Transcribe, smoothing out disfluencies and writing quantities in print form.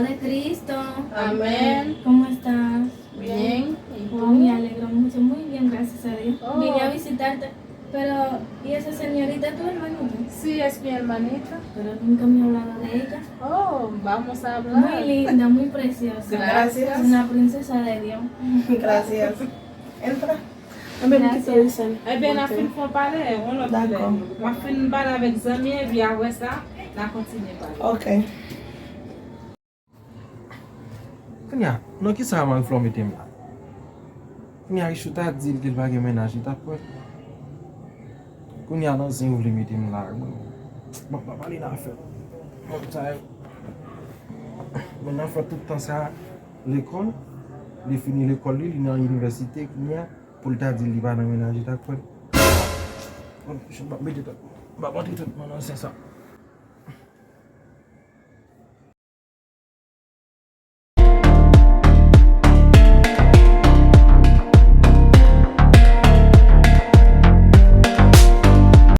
paz de Cristo. Amén. ¿Cómo estás? Bien. ¿Y Oh, tú? me alegro mucho, muy bien, gracias a Dios. Oh. Vine a visitarte, pero ¿y esa señorita tu hermanita? Sí, es mi hermanita. Pero nunca me he hablado de ella. Oh, vamos a hablar. Muy linda, muy preciosa. Gracias. Una princesa de Dios. Gracias. Entra. Gracias. Eh bien, la fin font parler, on l'a D'accord. Ma fin parler avec Zami, et puis après ça, la continue parler. Ok. Kanya, non ki sa man flon metem la? Kanya risou ta dil ki l bagay menaj it apwe. Kanya nan sin ou vle metem la. Bon, pa pali nan fe. Bon, sa e. Men nan fe tout an sa l'ekol. Li fini l'ekol li nan universite kanya pou l ta dil li ba nan menaj it apwe. Bon, mette tot. Ba bonti tot man nan sen sa.